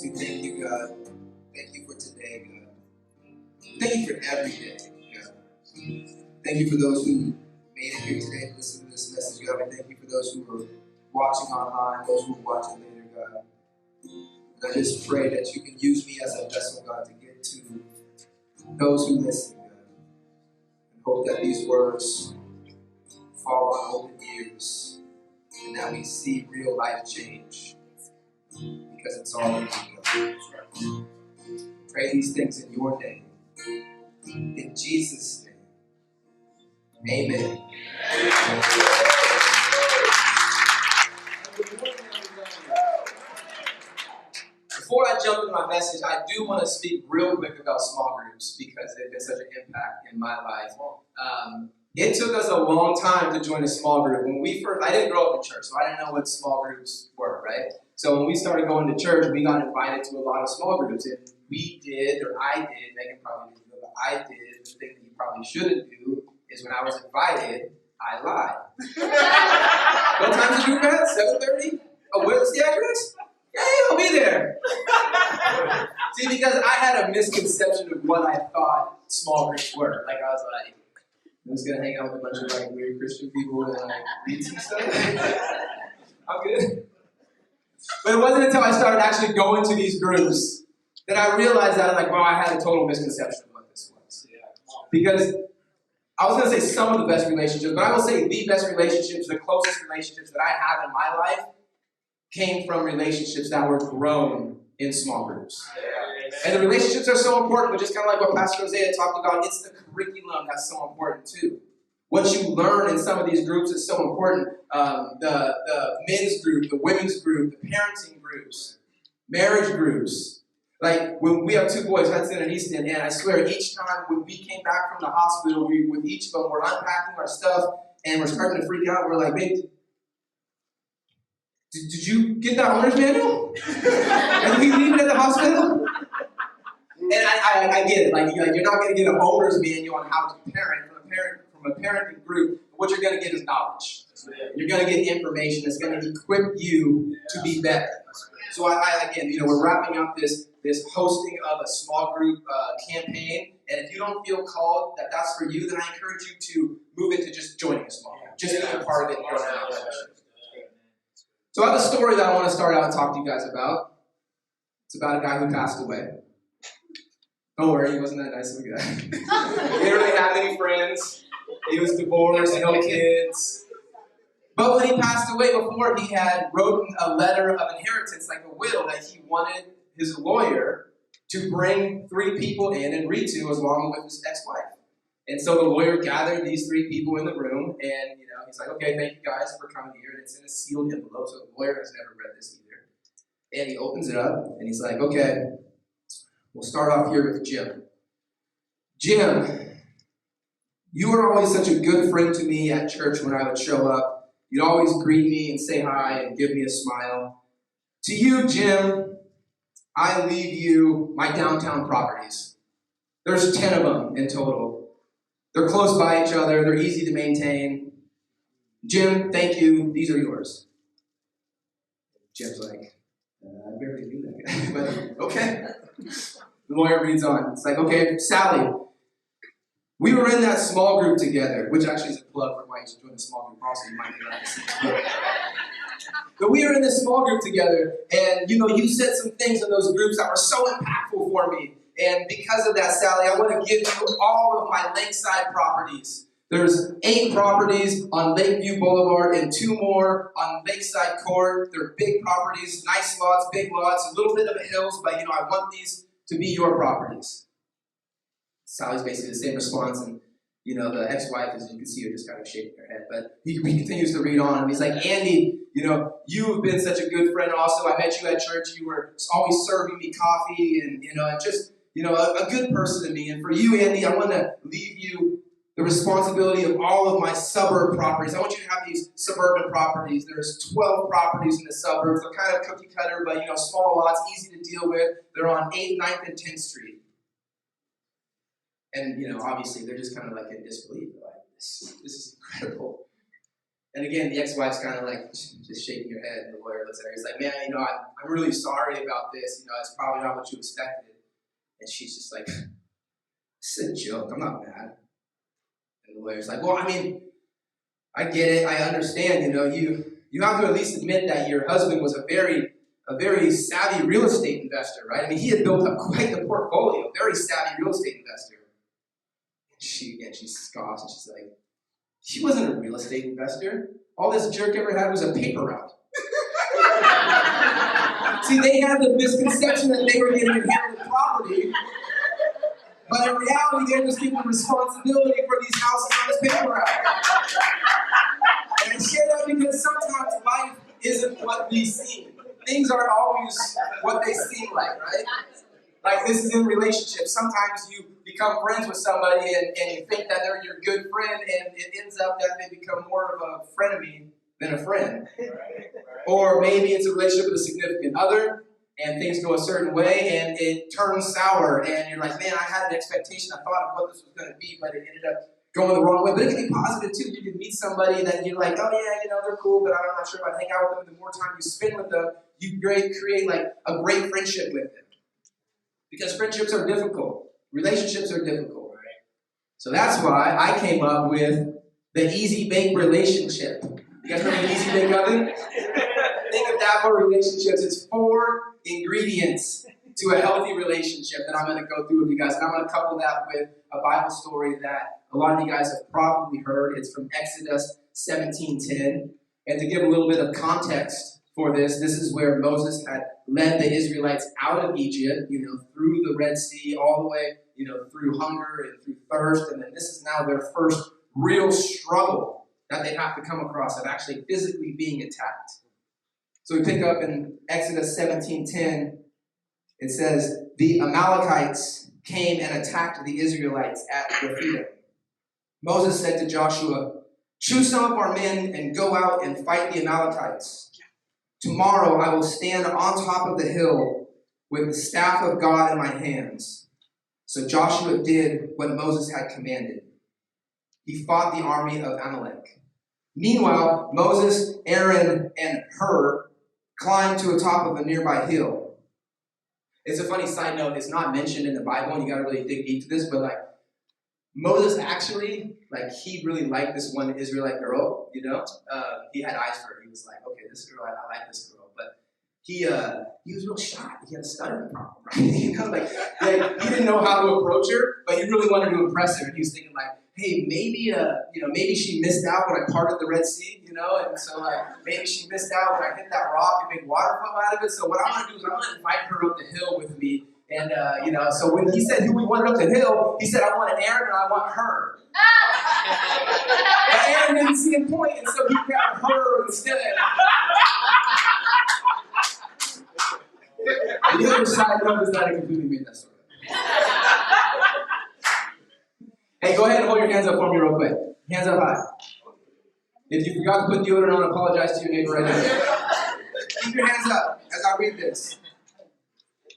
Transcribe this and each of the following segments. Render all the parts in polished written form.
We thank you, God. Thank you for today, God. Thank you for every day, God. Thank you for those who made it here today to listen to this message, God. And thank you for those who are watching online, those who are watching later, God. And I just pray that you can use me as a vessel, God, to get to those who listen, God. And hope that these words fall on open ears and that we see real life change. Because it's all in you, God. Pray these things in your name. In Jesus' name. Amen. Before I jump into my message, I do want to speak real quick about small groups because they've been such an impact in my life. It took us a long time to join a small group. I didn't grow up in church, so I didn't know what small groups were, right? So when we started going to church, we got invited to a lot of small groups. And I did, Megan probably didn't know, but I did the thing that you probably shouldn't do is when I was invited, I lied. What time did you group at? 7:30? Oh, where's the address? Yeah, I'll be there. See, because I had a misconception of what I thought small groups were. Like, I was like, I'm just going to hang out with a bunch of like weird Christian people and like read some stuff. I'm good. But it wasn't until I started actually going to these groups that I realized that like, wow, I had a total misconception of what this was. Because I was going to say some of the best relationships, but I will say the best relationships, the closest relationships that I have in my life came from relationships that were grown in small groups. And the relationships are so important, but just kind of like what Pastor Hosea talked about, it's the curriculum that's so important too. What you learn in some of these groups is so important. The men's group, the women's group, the parenting groups, marriage groups. Like when we have two boys, Hudson and Easton, and I swear each time when we came back from the hospital, with each of them, we're unpacking our stuff and we're starting to freak out. We're like, babe, did you get that owner's manual? And we leave it at the hospital? And I get it. Like you're not going to get an owner's manual on how to parent from a parenting group. What you're going to get is knowledge. You're going to get information that's going to equip you to be better. So again, we're wrapping up this hosting of a small group campaign. And if you don't feel called that that's for you, then I encourage you to move into just joining a small group. Just being a part of it. So I have a story that I want to start out and talk to you guys about. It's about a guy who passed away. Don't worry, he wasn't that nice of a guy. He didn't really have any friends. He was divorced, no kids. But when he passed away, before he had written a letter of inheritance, like a will, that he wanted his lawyer to bring 3 people in and read to, along with his ex-wife. And so the lawyer gathered these 3 people in the room, and he's like, okay, thank you guys for coming here. And it's in a sealed envelope, so the lawyer has never read this either. And he opens it up, and he's like, okay, we'll start off here with Jim. Jim, you were always such a good friend to me at church when I would show up. You'd always greet me and say hi and give me a smile. To you, Jim, I leave you my downtown properties. There's 10 of them in total. They're close by each other. They're easy to maintain. Jim, thank you. These are yours. Jim's like, I barely knew that guy, but okay. The lawyer reads on. It's like, okay, Sally, we were in that small group together, which actually is a plug for why you should join the small group also. You might be glad to see it. But we were in this small group together, and you said some things in those groups that were so impactful for me. And because of that, Sally, I want to give you all of my lakeside properties. There's 8 properties on Lakeview Boulevard and 2 more on Lakeside Court. They're big properties, nice lots, big lots, a little bit of a hills, but I want these to be your properties. Sally's basically the same response, and the ex-wife, as you can see her just kind of shaking her head. But he continues to read on, and he's like, Andy, you've been such a good friend also. I met you at church. You were always serving me coffee and, just, a good person to me. And for you, Andy, I want to leave you the responsibility of all of my suburb properties. I want you to have these suburban properties. There's 12 properties in the suburbs. They're kind of cookie cutter, but, small lots, easy to deal with. They're on 8th, 9th, and 10th Street. And, obviously, they're just kind of like in disbelief. They're like, this is incredible. And again, the ex-wife's kind of like just shaking her head, and the lawyer looks at her. He's like, man, I'm really sorry about this. It's probably not what you expected. And she's just like, it's a joke. I'm not mad. And the lawyer's like, well, I get it. I understand. You have to at least admit that your husband was a very savvy real estate investor, right? He had built up quite the portfolio, very savvy real estate investor. And she scoffs and she's like, he wasn't a real estate investor. All this jerk ever had was a paper route. See, they had the misconception that they were getting inherited property, but in reality, they're just given responsibility for these houses on this paper route. And I share that because sometimes life isn't what we seem. Things aren't always what they seem like, right? Like this is in relationships. Sometimes you become friends with somebody and you think that they're your good friend, and it ends up that they become more of a frenemy than a friend. Or maybe it's a relationship with a significant other, and things go a certain way, and it turns sour, and you're like, man, I had an expectation, I thought of what this was going to be, but it ended up going the wrong way. But it can be positive too. You can meet somebody that you're like, oh yeah, they're cool, but I'm not sure if I hang out with them. The more time you spend with them, you create like a great friendship with them. Because friendships are difficult. Relationships are difficult, right? So that's why I came up with the Easy Bake Relationship. You guys remember the Easy Bake Oven? Think of that for relationships. It's 4 ingredients to a healthy relationship that I'm going to go through with you guys. And I'm going to couple that with a Bible story that a lot of you guys have probably heard. It's from Exodus 17:10. And to give a little bit of context for this is where Moses had led the Israelites out of Egypt, through the Red Sea, all the way, through hunger and through thirst. And then this is now their first real struggle that they have to come across of actually physically being attacked. So we pick up in Exodus 17:10. It says, the Amalekites came and attacked the Israelites at Rephidim. Moses said to Joshua, choose some of our men and go out and fight the Amalekites. Tomorrow I will stand on top of the hill with the staff of God in my hands. So Joshua did what Moses had commanded. He fought the army of Amalek. Meanwhile, Moses, Aaron, and Hur climbed to the top of a nearby hill. It's a funny side note. It's not mentioned in the Bible, and you got to really dig deep to this, but Moses actually, he really liked this one Israelite girl, he had eyes for her. He was like, okay, this girl, I like this girl. But he was real shy. He had a stuttering problem, right? He didn't know how to approach her, but he really wanted to impress her. And he was thinking hey, maybe she missed out when I parted the Red Sea, and so maybe she missed out when I hit that rock and made water come out of it. So what I want to do is I want to invite her up the hill with me. And, so when he said who we wanted up the hill, he said, I want Aaron and I want her. But Aaron didn't see a point, and so he grabbed her instead. The other side note is that I completely made that story. Hey, go ahead and hold your hands up for me real quick. Hands up high. If you forgot to put deodorant on, apologize to your neighbor right now. Keep your hands up as I read this.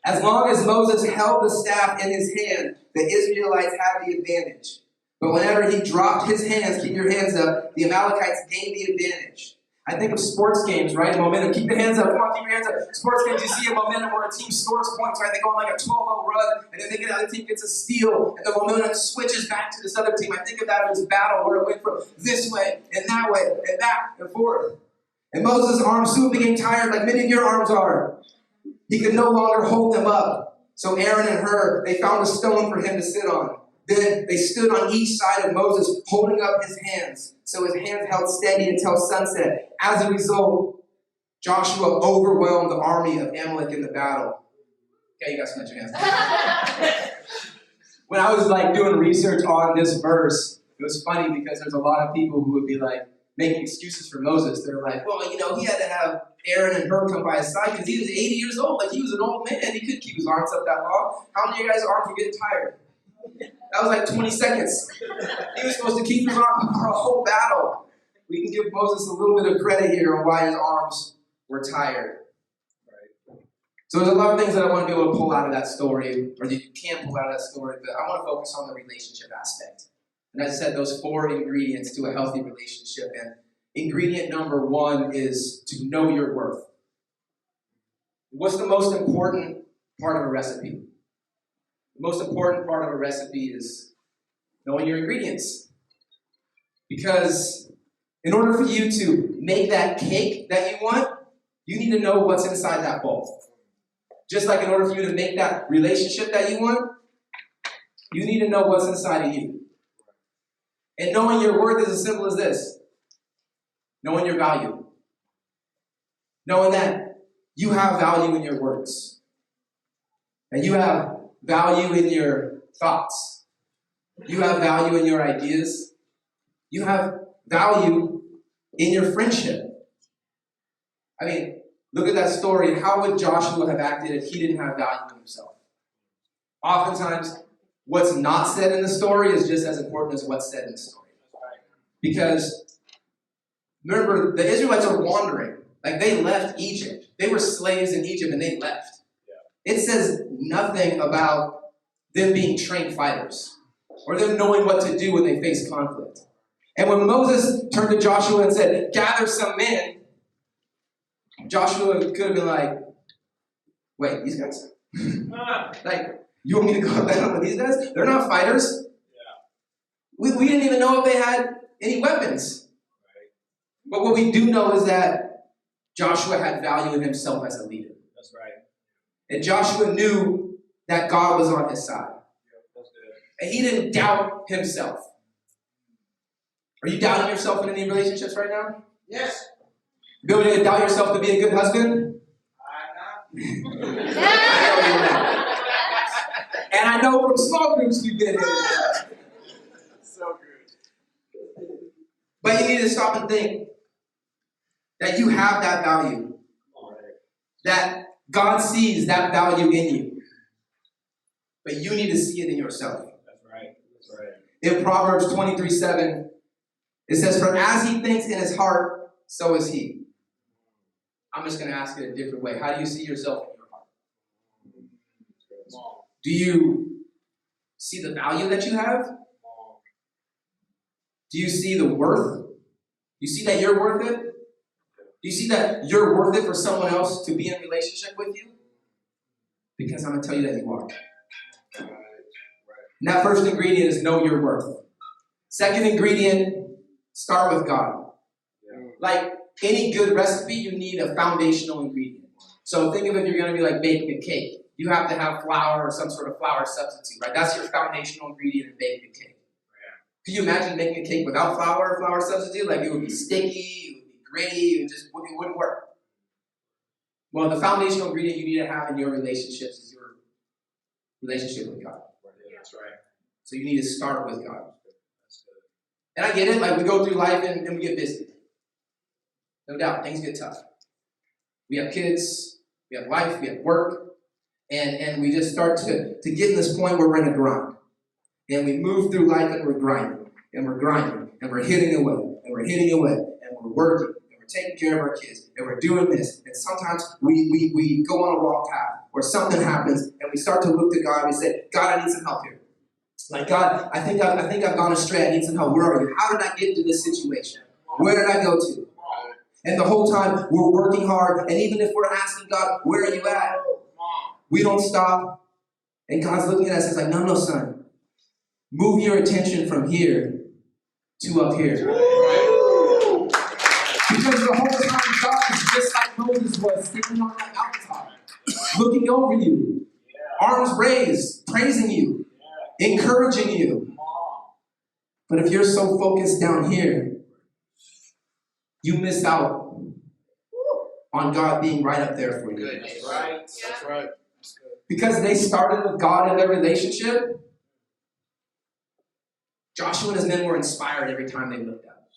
As long as Moses held the staff in his hand, the Israelites had the advantage. But whenever he dropped his hands, keep your hands up, the Amalekites gained the advantage. I think of sports games, right? Momentum. Keep your hands up. Come on, keep your hands up. Sports games, you see a momentum where a team scores points, right? They go on a 12-0 run, and then the other team gets a steal, and the momentum switches back to this other team. I think of that as battle where it went from this way, and that way, and back and forth. And Moses' arms soon became tired, like many of your arms are. He could no longer hold them up. So Aaron and Hur, they found a stone for him to sit on. Then they stood on each side of Moses, holding up his hands. So his hands held steady until sunset. As a result, Joshua overwhelmed the army of Amalek in the battle. Okay, you guys can let your hands down. When I was doing research on this verse, it was funny because there's a lot of people who would be making excuses for Moses. They're like, well, he had to have Aaron and Hur come by his side because he was 80 years old. He was an old man. He couldn't keep his arms up that long. How many of you guys' arms were getting tired? That was 20 seconds. He was supposed to keep his arms up for a whole battle. We can give Moses a little bit of credit here on why his arms were tired. Right. So there's a lot of things that I want to be able to pull out of that story, or that you can pull out of that story, but I want to focus on the relationship aspect. And as I said, those 4 ingredients to a healthy relationship. And ingredient number one is to know your worth. What's the most important part of a recipe? The most important part of a recipe is knowing your ingredients. Because in order for you to make that cake that you want, you need to know what's inside that bowl. Just like in order for you to make that relationship that you want, you need to know what's inside of you. And knowing your worth is as simple as this. Knowing your value. Knowing that you have value in your words. That you have value in your thoughts. You have value in your ideas. You have value in your friendship. I mean, look at that story. How would Joshua have acted if he didn't have value in himself? Oftentimes, what's not said in the story is just as important as what's said in the story. Because, remember, the Israelites are wandering. Like, they left Egypt. They were slaves in Egypt, and they left. It says nothing about them being trained fighters or them knowing what to do when they face conflict. And when Moses turned to Joshua and said, gather some men, Joshua could have been like, wait, these guys? Like, you want me to go battle with these guys? They're not fighters. We didn't even know if they had any weapons. But what we do know is that Joshua had value in himself as a leader. That's right. And Joshua knew that God was on his side. And he didn't doubt himself. Are you doubting yourself in any relationships right now? Yes. You able to doubt yourself to be a good husband? I'm not. I know you're not. And I know from small groups we've been in. So good. But you need to stop and think that you have that value. That God sees that value in you. But you need to see it in yourself. That's right. That's right. In Proverbs 23:7, it says, for as he thinks in his heart, so is he. I'm just going to ask it a different way. How do you see yourself in your heart? Do you see the value that you have? Do you see the worth? Do you see that you're worth it? Do you see that you're worth it for someone else to be in a relationship with you? Because I'm going to tell you that you are. And that first ingredient is know your worth. Second ingredient, start with God. Like any good recipe, you need a foundational ingredient. So think of it, if you're going to be like baking a cake. You have to have flour or some sort of flour substitute, right? That's your foundational ingredient in baking a cake. Can you imagine making a cake without flour or flour substitute? Like it would be sticky, it would be gritty, it wouldn't work. Well, the foundational ingredient you need to have in your relationships is your relationship with God. That's right. So you need to start with God. And I get it, like we go through life and we get busy. No doubt, things get tough. We have kids, we have life, we have work, and we just start to get in this point where we're in a grind. And we move through life and we're grinding, and we're hitting away, and we're working, and we're taking care of our kids, and we're doing this. And sometimes we go on a wrong path, or something happens, and we start to look to God and we say, God, I need some help here. Like, God, I think I've gone astray. I need some help. Where are you? How did I get into this situation? Where did I go to? And the whole time we're working hard, and even if we're asking God, where are you at? We don't stop. And God's looking at us and it's like, no, son. Move your attention from here to up here. Because the whole time God is just like Moses was, standing on that mountaintop, looking over you, arms raised, praising you, encouraging you. But if you're so focused down here, you miss out on God being right up there for you. That's right. That's right. Because they started with God in their relationship, Joshua and his men were inspired every time they looked up.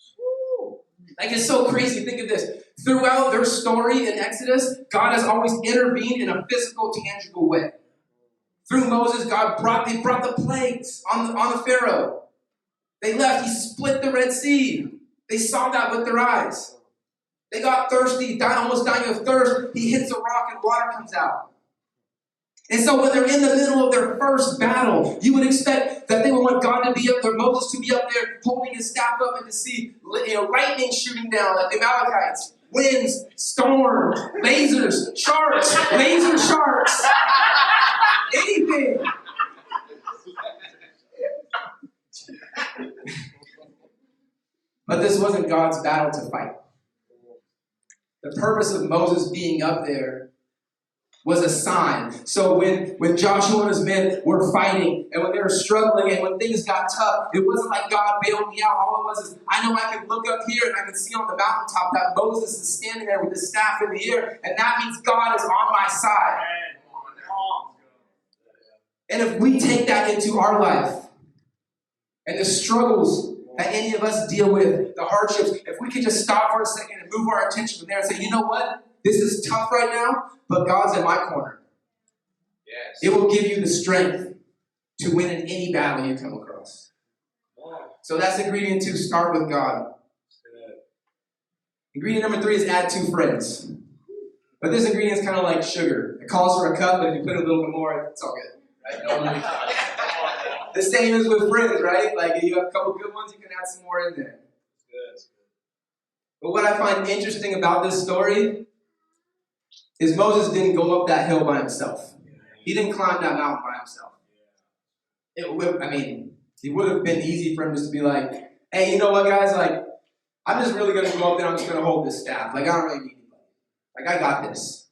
Like, it's so crazy. Think of this. Throughout their story in Exodus, God has always intervened in a physical, tangible way. Through Moses, God brought the plagues on the Pharaoh. They left. He split the Red Sea. They saw that with their eyes. They got thirsty, almost dying of thirst. He hits a rock and water comes out. And so when they're in the middle of their first battle, you would expect that they would want God to be up there, Moses to be up there holding his staff up and to see lightning shooting down at the Amalekites, winds, storm, lasers, sharks, laser sharks, anything. But this wasn't God's battle to fight. The purpose of Moses being up there was a sign. So when Joshua and his men were fighting, and when they were struggling, and when things got tough, it wasn't like God bailed me out. All it was is, I know I can look up here and I can see on the mountaintop that Moses is standing there with his staff in the air, and that means God is on my side. And if we take that into our life, and the struggles that any of us deal with, the hardships, if we could just stop for a second and move our attention from there and say, you know what? This is tough right now, but God's in my corner. Yes. It will give you the strength to win in any battle you come across. So that's ingredient 2, start with God. Ingredient number 3 is add 2 friends. But this ingredient is kind of like sugar. It calls for a cup, but if you put a little bit more, it's all good. Right? The same as with friends, right? Like if you have a couple good ones, you can add some more in there. But what I find interesting about this story is Moses didn't go up that hill by himself. He didn't climb that mountain by himself. It would have been easy for him just to be like, hey, you know what, guys? Like, I'm just really going to go up there. I'm just going to hold this staff. Like, I don't really need anybody. Like, I got this.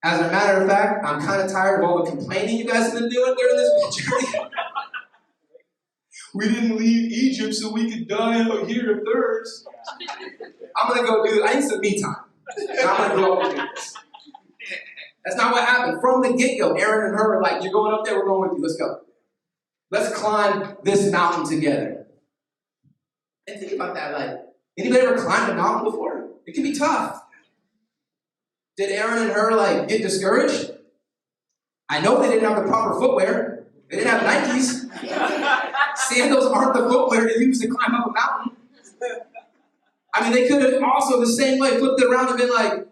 As a matter of fact, I'm kind of tired of all the complaining you guys have been doing during this journey. We didn't leave Egypt so we could die out here of thirst. I'm going to go do it. I need some me time. And I'm going to go up and do this. That's not what happened. From the get-go, Aaron and her were like, you're going up there, we're going with you. Let's go. Let's climb this mountain together. And think about that. Like, anybody ever climbed a mountain before? It can be tough. Did Aaron and her, get discouraged? I know they didn't have the proper footwear. They didn't have Nikes. Sandals aren't the footwear to use to climb up a mountain. I mean, they could have also the same way flipped it around and been like,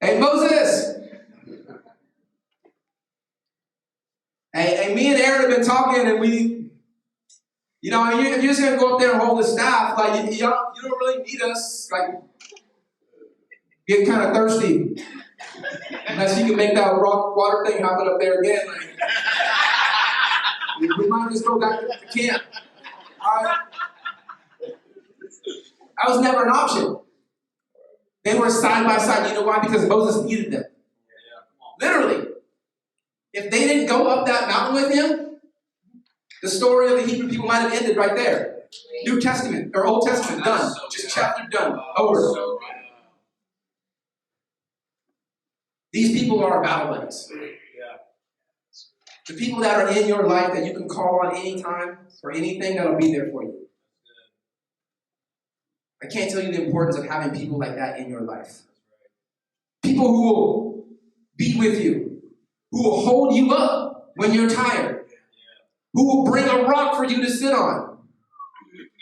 hey, Moses. Hey, me and Aaron have been talking, and we, if you're just going to go up there and hold the staff, you don't really need us. Get kind of thirsty. Unless you can make that rock water thing happen up there again. We might just go back to camp. That was never an option. They were side by side. You know why? Because Moses needed them. Literally. If they didn't go up that mountain with him, the story of the Hebrew people might have ended right there. New Testament, or Old Testament, done. Just chapter done. Over. These people are battle buddies. The people that are in your life that you can call on anytime for anything, that'll be there for you. I can't tell you the importance of having people like that in your life. People who will be with you, who will hold you up when you're tired, who will bring a rock for you to sit on.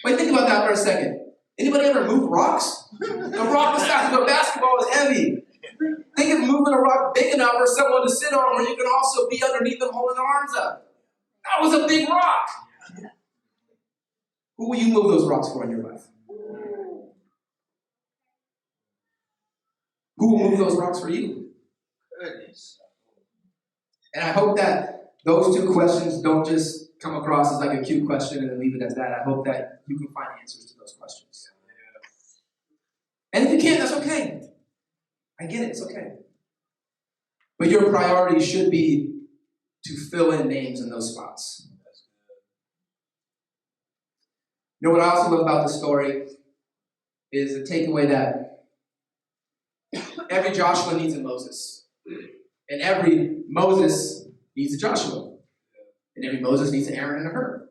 Wait, think about that for a second. Anybody ever move rocks? A rock the size of a basketball is heavy. Think of moving a rock big enough for someone to sit on where you can also be underneath them holding their arms up. That was a big rock. Who will you move those rocks for in your life? Who will move those rocks for you? Goodness. And I hope that those 2 questions don't just come across as like a cute question and then leave it as that. I hope that you can find answers to those questions. And if you can't, that's okay. I get it, it's okay. But your priority should be to fill in names in those spots. You know what I also love about the story is the takeaway that every Joshua needs a Moses. And every Moses needs a Joshua. And every Moses needs an Aaron and a Hur.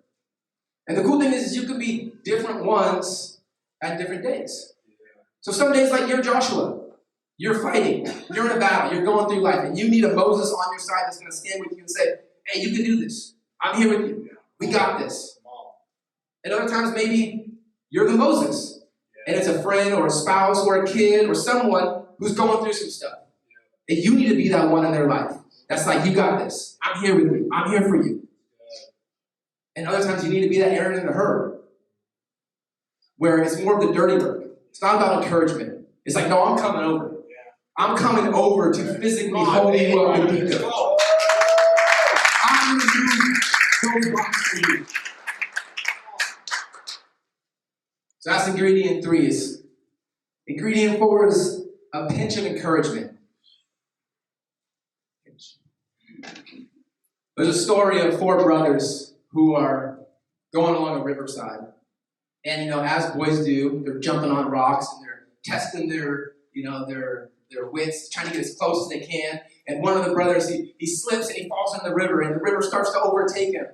And the cool thing is you can be different ones at different days. So some days like you're Joshua. You're fighting. You're in a battle. You're going through life. And you need a Moses on your side that's going to stand with you and say, hey, you can do this. I'm here with you. We got this. And other times maybe you're the Moses. And it's a friend or a spouse or a kid or someone who's going through some stuff. And you need to be that one in their life. That's like, you got this. I'm here with you. I'm here for you. And other times you need to be that Aaron in the herd, where it's more of the dirty work. It's not about encouragement. It's like, no, I'm coming over. I'm coming over to physically hold you up and be good. I'm going to do those rocks for you. So that's ingredient 3. Ingredient 4 is a pinch of encouragement. There's a story of 4 brothers who are going along a riverside. And, as boys do, they're jumping on rocks and they're testing their wits, trying to get as close as they can. And one of the brothers, he slips and he falls in the river, and the river starts to overtake him.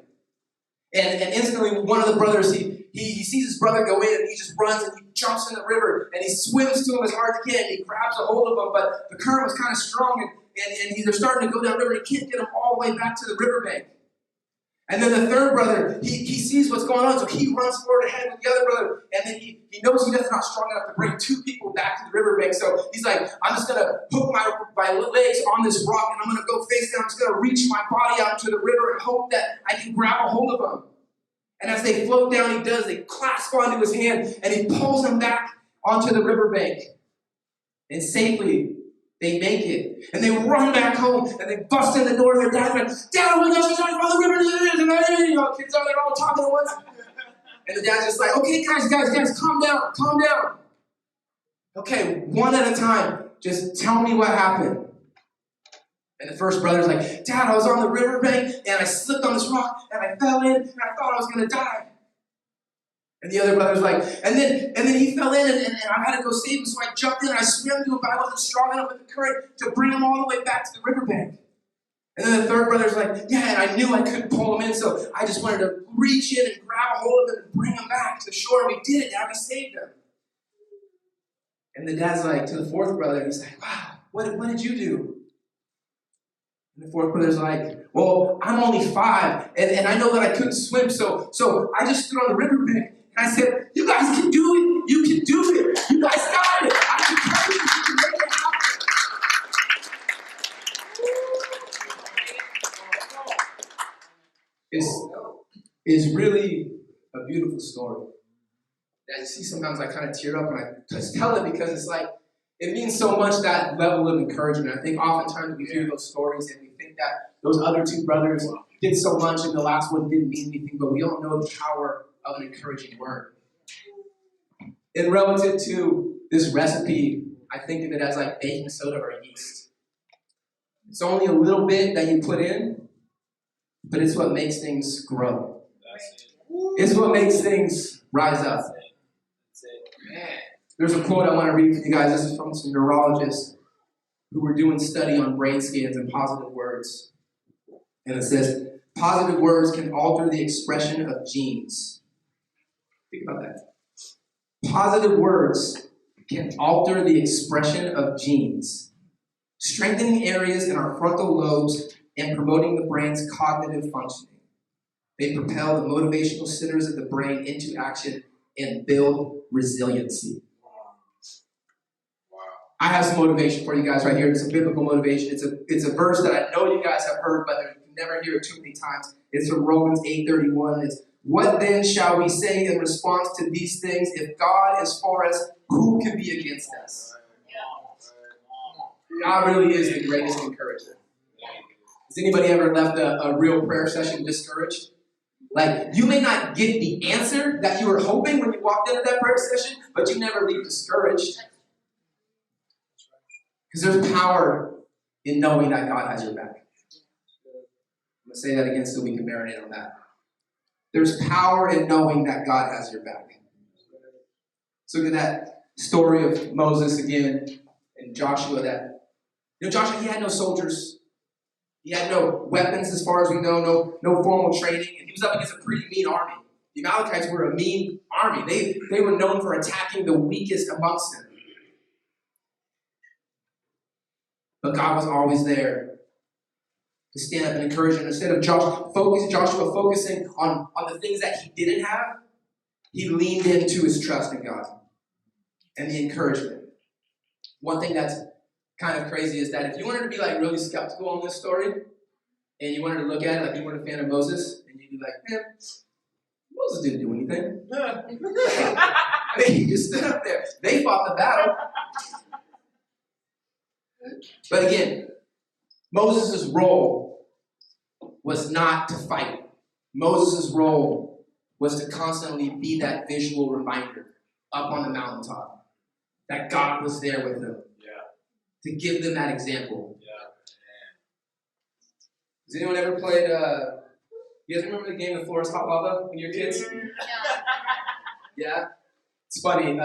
And instantly, one of the brothers, he sees his brother go in, and he just runs and he jumps in the river, and he swims to him as hard as he can. He grabs a hold of him, but the current was kind of strong, and they're starting to go down the river, and he can't get him all the way back to the riverbank. And then the third brother, he sees what's going on, so he runs forward ahead with the other brother, and then he knows he's not strong enough to bring 2 people back to the riverbank, so he's like, I'm just going to hook my legs on this rock, and I'm going to go face down. I'm just going to reach my body out into the river and hope that I can grab a hold of him. And as they float down, they clasp onto his hand, and he pulls them back onto the riverbank. And safely, they make it. And they run back home, and they bust in the door, and their dad's like, Dad, oh my gosh, we're on the river. Kids are there all talking at once. And the dad's just like, okay, guys, calm down. Okay, one at a time. Just tell me what happened. And the first brother's like, Dad, I was on the riverbank, and I slipped on this rock, and I fell in, and I thought I was going to die. And the other brother's like, and then he fell in, and I had to go save him, so I jumped in, and I swam to him, but I wasn't strong enough with the current to bring him all the way back to the riverbank. And then the third brother's like, yeah, and I knew I couldn't pull him in, so I just wanted to reach in and grab a hold of him and bring him back to the shore, and we did it, Dad, we saved him. And the dad's like, to the fourth brother, he's like, wow, what did you do? And the fourth brother's like, well, I'm only 5, and I know that I couldn't swim, so I just stood on the riverbank, and I said, you guys can do it. You can do it. You guys got it. I can tell you can make it happen. It's really a beautiful story. That you see, sometimes I kind of tear up when I just tell it, because it's like, it means so much, that level of encouragement. I think oftentimes we hear those stories and we think that those other 2 brothers did so much and the last one didn't mean anything, but we don't know the power of an encouraging word. And relative to this recipe, I think of it as like baking soda or yeast. It's only a little bit that you put in, but it's what makes things grow. It's what makes things rise up. There's a quote I want to read for you guys. This is from some neurologists who were doing study on brain scans and positive words. And it says, positive words can alter the expression of genes. Think about that. Positive words can alter the expression of genes, strengthening areas in our frontal lobes and promoting the brain's cognitive functioning. They propel the motivational centers of the brain into action and build resiliency. I have some motivation for you guys right here. It's a biblical motivation. It's a verse that I know you guys have heard, but you never hear it too many times. It's from Romans 8:31. It's, what then shall we say in response to these things? If God is for us, who can be against us? God really is the greatest encourager. Has anybody ever left a real prayer session discouraged? Like, you may not get the answer that you were hoping when you walked into that prayer session, but you never leave discouraged. Because there's power in knowing that God has your back. I'm going to say that again so we can marinate on that. There's power in knowing that God has your back. So look at that story of Moses again and Joshua. Joshua, he had no soldiers. He had no weapons as far as we know, no formal training. And he was up against a pretty mean army. The Amalekites were a mean army. They were known for attacking the weakest amongst them. But God was always there to stand up and encourage him. Instead of Joshua focusing on the things that he didn't have, he leaned into his trust in God and the encouragement. One thing that's kind of crazy is that if you wanted to be like really skeptical on this story, and you wanted to look at it like you weren't a fan of Moses, and you'd be like, man, Moses didn't do anything. I mean, he just stood up there. They fought the battle. But again, Moses' role was not to fight. Moses' role was to constantly be that visual reminder up on the mountaintop that God was there with him. To give them that example. Has anyone ever played, you guys remember the game The Floor is Hot Lava when you were kids? Yeah? It's funny,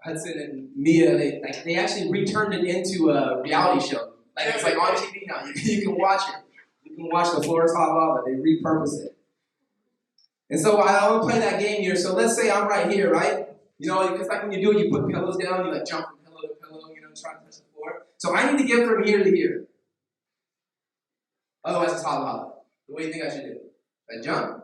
Hudson and Mia, they actually returned it into a reality show. Like, it's like on TV now. You can watch it. You can watch The Floor is Hot Lava. They repurpose it. And so I would play that game here. So let's say I'm right here, right? You know, because like when you do it, you put pillows down, you like jump from pillow to pillow, you know, try to touch the floor. So I need to get from here to here. Otherwise, it's hot lava. What do you think I should do? I jump?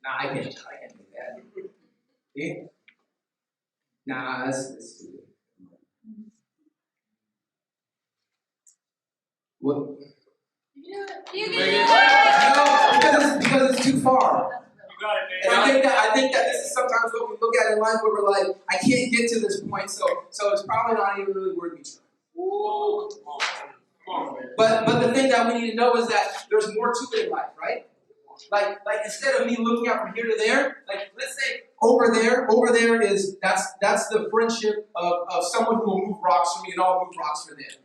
Nah, I can't do that. Yeah? Nah, that's stupid. What? You No, because it's too far. You got it, And I think that this is sometimes what we look at in life where we're like, I can't get to this point, so it's probably not even really worth me trying. But the thing that we need to know is that there's more to it in life, right? Like instead of me looking out from here to there, like let's say over there is that's the friendship of someone who will move rocks for me and I'll move rocks for them.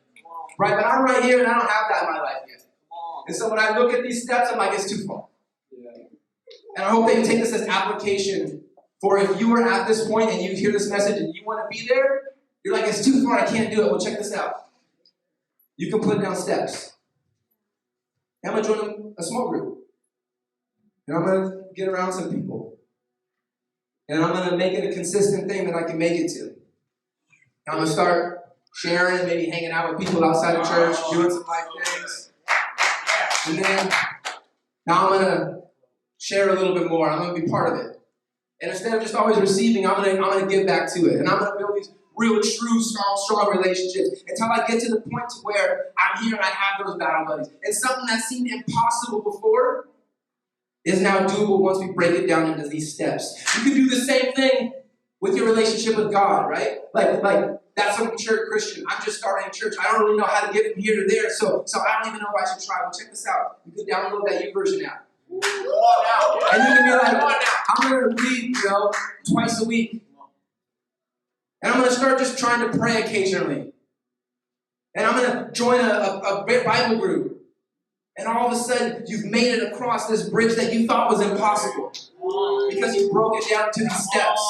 Right? But I'm right here and I don't have that in my life yet. And so when I look at these steps, I'm like, it's too far. And I hope that you take this as application for if you are at this point and you hear this message and you want to be there, you're like, it's too far, I can't do it. Well, check this out. You can put down steps. And I'm going to join a small group. And I'm going to get around some people. And I'm going to make it a consistent thing that I can make it to. And I'm going to start sharing, maybe hanging out with people outside of church, doing some life things. And then, now I'm going to share a little bit more. I'm going to be part of it. And instead of just always receiving, I'm going to give back to it. And I'm going to build these real, true, strong relationships until I get to the point to where I'm here and I have those battle buddies. And something that seemed impossible before is now doable once we break it down into these steps. You can do the same thing with your relationship with God, right? Like that's a mature Christian. I'm just starting church. I don't really know how to get from here to there, so I don't even know if I should try. Well, check this out. You can download that YouVersion app. And you can be like, I'm going to read, twice a week. And I'm going to start just trying to pray occasionally. And I'm going to join a Bible group. And all of a sudden, you've made it across this bridge that you thought was impossible. Because you broke it down to these steps.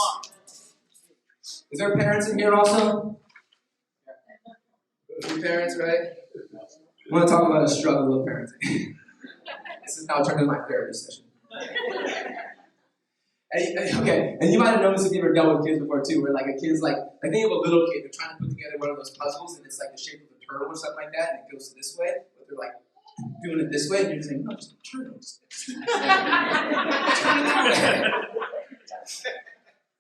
Is there parents in here also? Your parents, right? I want to talk about a struggle of parenting. This is now turned into my therapy session. Okay, and you might have noticed if you ever dealt with kids before too, where like a kid's like think of a little kid, they're trying to put together one of those puzzles and it's like the shape of a turtle or something like that, and it goes this way, but they're like doing it this way, and you're just like, no, just turn it.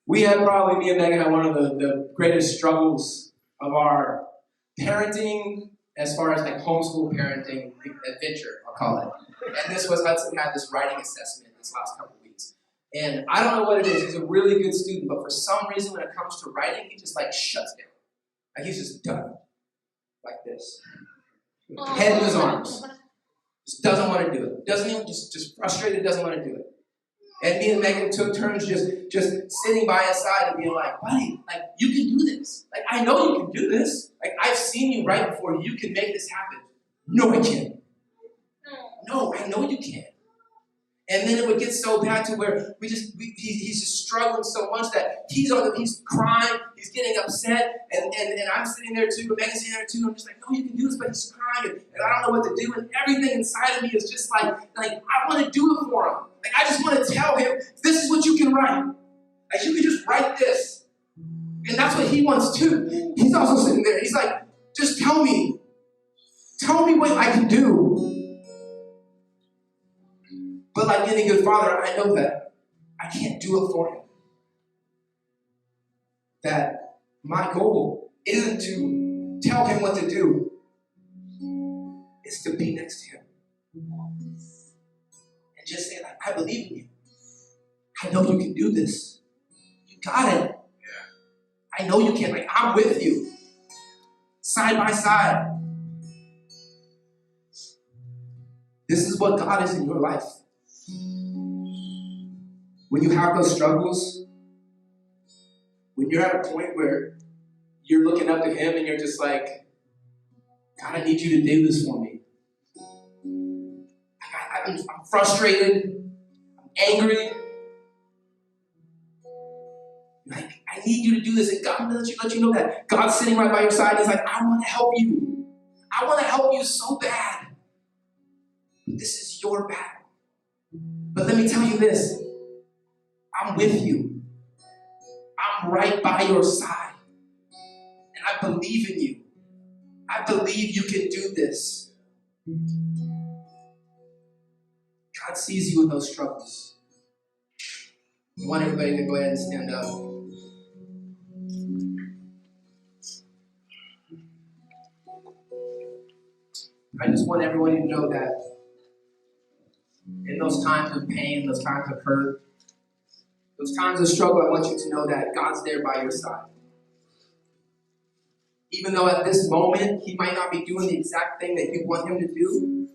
We had probably, me and Megan had one of the greatest struggles of our parenting as far as like homeschool parenting adventure, I'll call it. And this was Hudson had this writing assessment this last couple of weeks. And I don't know what it is. He's a really good student, but for some reason when it comes to writing, he just like shuts down. Like he's just done. Like this. Head in his arms. Just doesn't want to do it. Doesn't even just frustrated, doesn't want to do it. And me and Megan took turns just sitting by his side and being like, buddy, like you can do this. Like I know you can do this. Like I've seen you write before. You can make this happen. No, I can't. No, I know you can. And then it would get so bad to where he's just struggling so much that he's crying, he's getting upset, and I'm sitting there too, Megan's sitting there too. I'm just like, no, you can do this, but he's crying, and I don't know what to do, and everything inside of me is just like I want to do it for him. Like I just want to tell him, this is what you can write. Like you can just write this, and that's what he wants too. He's also sitting there. He's like, just tell me what I can do. But like any good father, I know that I can't do it for him. that my goal isn't to tell him what to do, it's to be next to him. And just say, like, I believe in you. I know you can do this. You got it. Yeah. I know you can. Like, I'm with you. Side by side. This is what God is in your life. When you have those struggles, when you're at a point where you're looking up to him and you're just like, God, I need you to do this for me. I'm frustrated. I'm angry. Like, I need you to do this. And God will let you know that God's sitting right by your side. He's like, I want to help you. I want to help you so bad. But this is your battle. But let me tell you this. I'm with you. I'm right by your side. And I believe in you. I believe you can do this. God sees you in those struggles. I want everybody to go ahead and stand up. I just want everybody to know that in those times of pain, those times of hurt, those times of struggle, I want you to know that God's there by your side. Even though at this moment, he might not be doing the exact thing that you want him to do,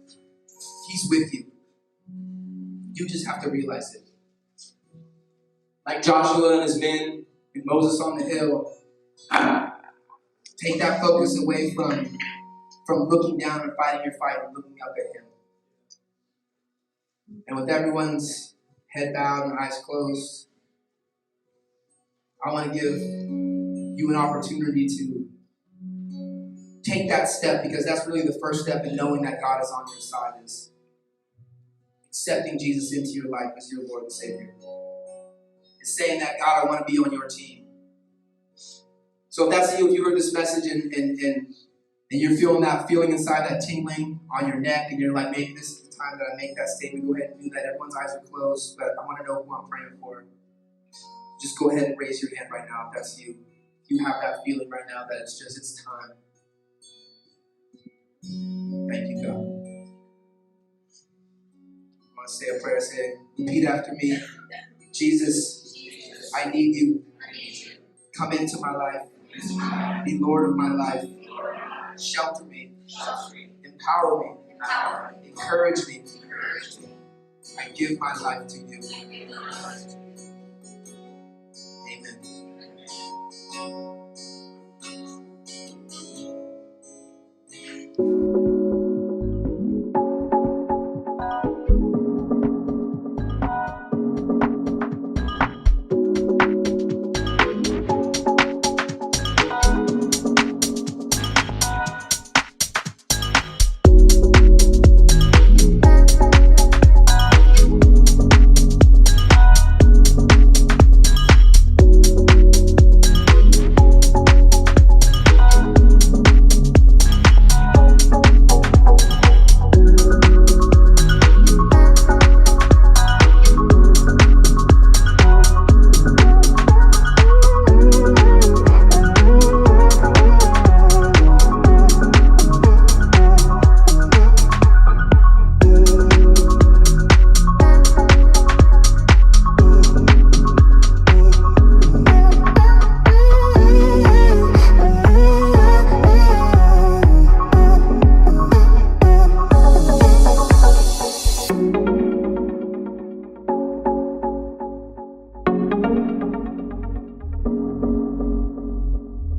he's with you. You just have to realize it. Like Joshua and his men and Moses on the hill, take that focus away from looking down and fighting your fight and looking up at him. And with everyone's head bowed and eyes closed, I want to give you an opportunity to take that step, because that's really the first step in knowing that God is on your side, is accepting Jesus into your life as your Lord and Savior. It's saying that, God, I want to be on your team. So if that's you, if you heard this message and you're feeling that feeling inside, that tingling on your neck, and you're like, maybe this is the time that I make that statement, go ahead and do that. Everyone's eyes are closed, but I want to know who I'm praying for. Just go ahead and raise your hand right now if that's you. If you have that feeling right now that it's time. Thank you, God. I want to say a prayer. Say, repeat after me. Jesus, I need you. Come into my life. Be Lord of my life. Shelter me. Empower me. Encourage me. I give my life to you.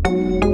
Amen.